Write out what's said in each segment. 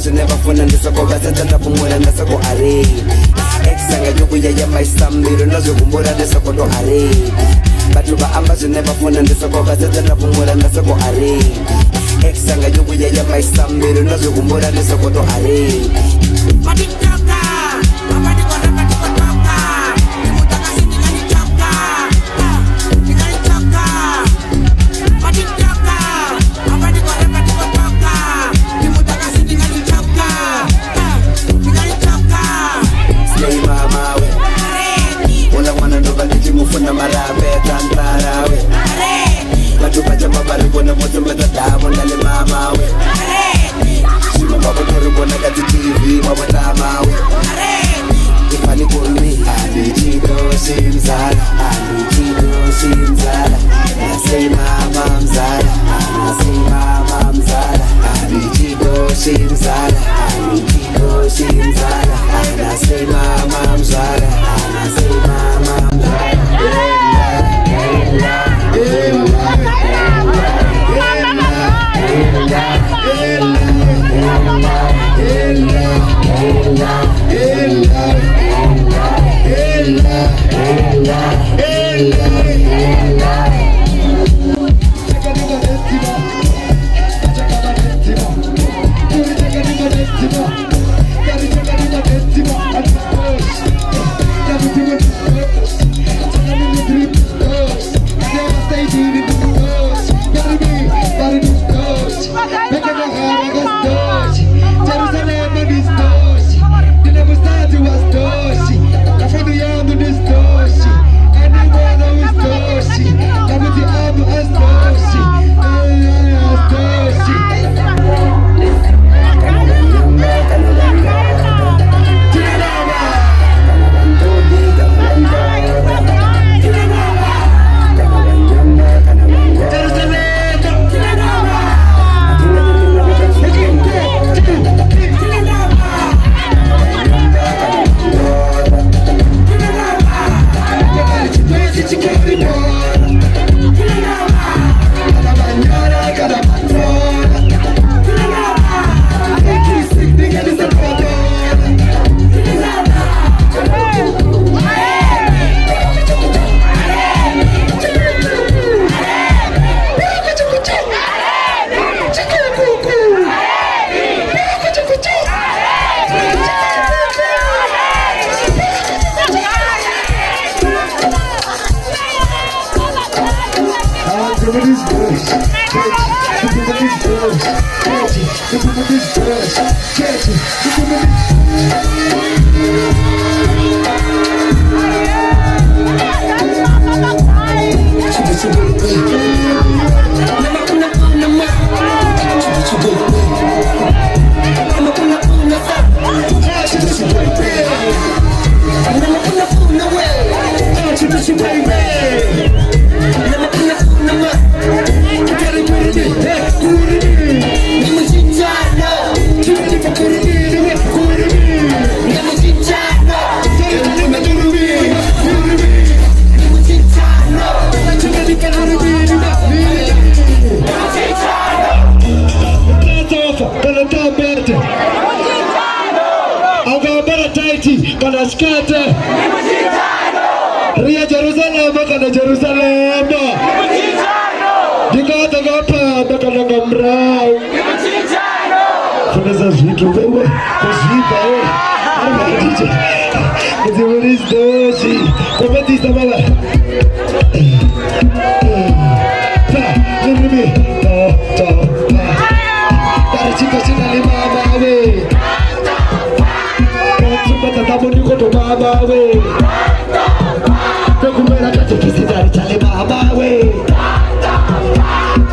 ambazo never funa ndisoko satata pumula ndasoko are exanga nyokuya ya maisambiro nazo kumbura ndisoko to are batuba ambazo never funa ndisoko satata pumula ndasoko are exanga nyokuya ya maisambiro nazo kumbura ndisoko to are Mufuna marabe tantara we Batu baca mabari bona moto meta mo ndale mama we Sima babo tori bona kati TV babo tama we Ifani kurumi Alijido simzala Alijido simzala Nasi mama mzala Nasi mama mzala Alijido simzala Alijido simzala Nasi mama mzala Nasi mama mzala Ria Jerusalem kana Jerusalem Dikata gapa bakana ngamrau Funeza vitu wewe kuziba wewe Armadije Kuzimuris dosi Kumatista baba Nirimi To Tarachika sina ni mama we Kumbata tamu niko to mama we Kumera kati kisidari chale mama we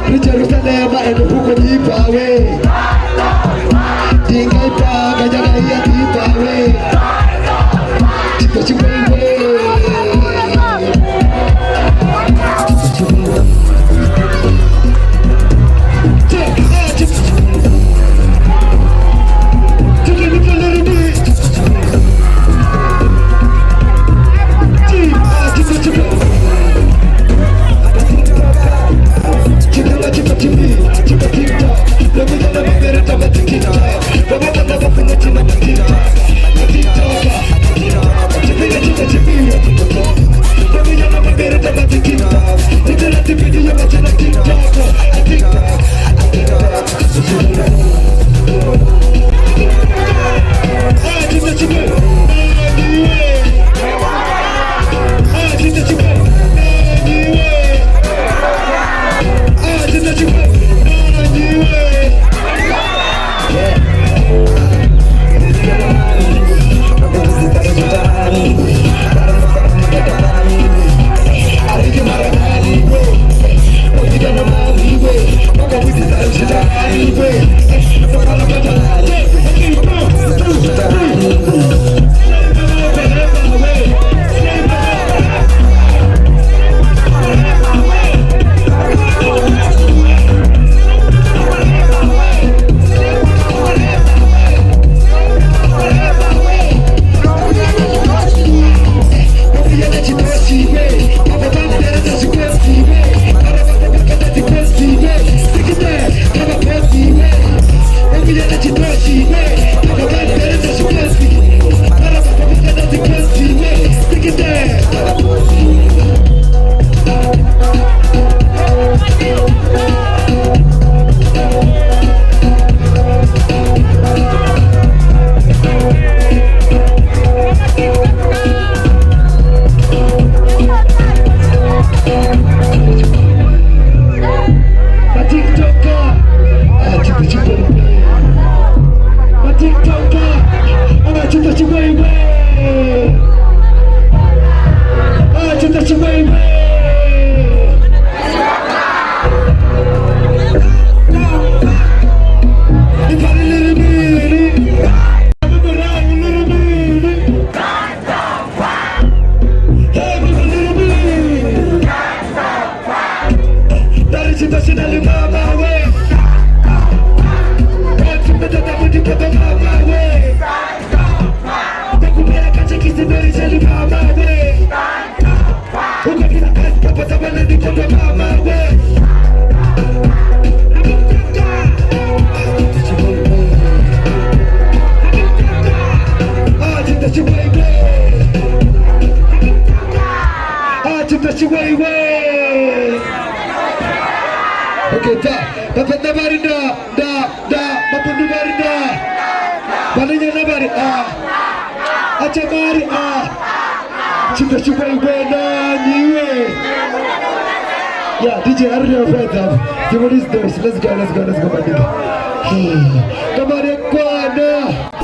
Ni Jerusalem eno huko nipa we Dinga ipa kajaga iya nipa we Chiko chiko we Let me bari da mapundu bari da bananya na bari acha bari chita chupa ibena niwe. Yeah, DJ, I don't know if that's what is this. Let's go, my nigga. Come on, Kwana.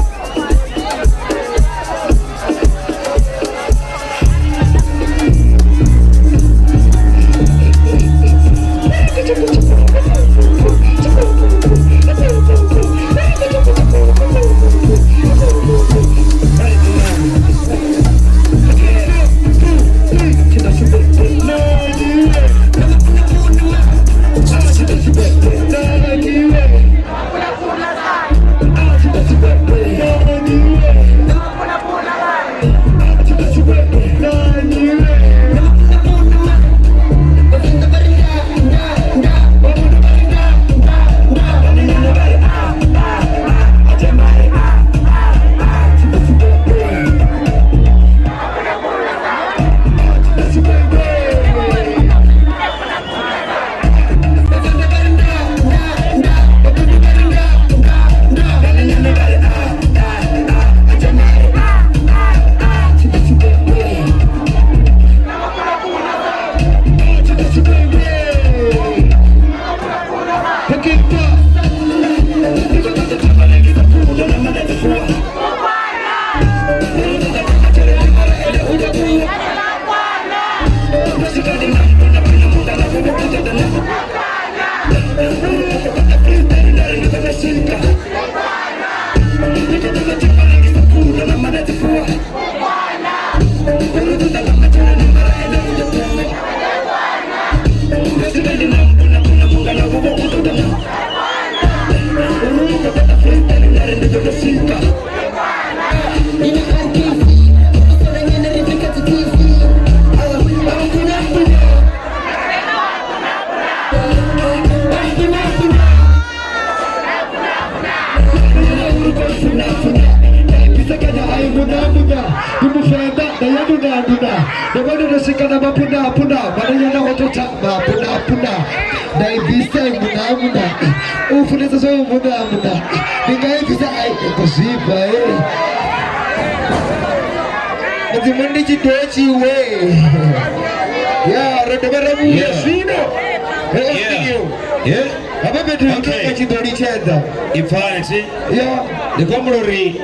If I say, yeah, the Comrade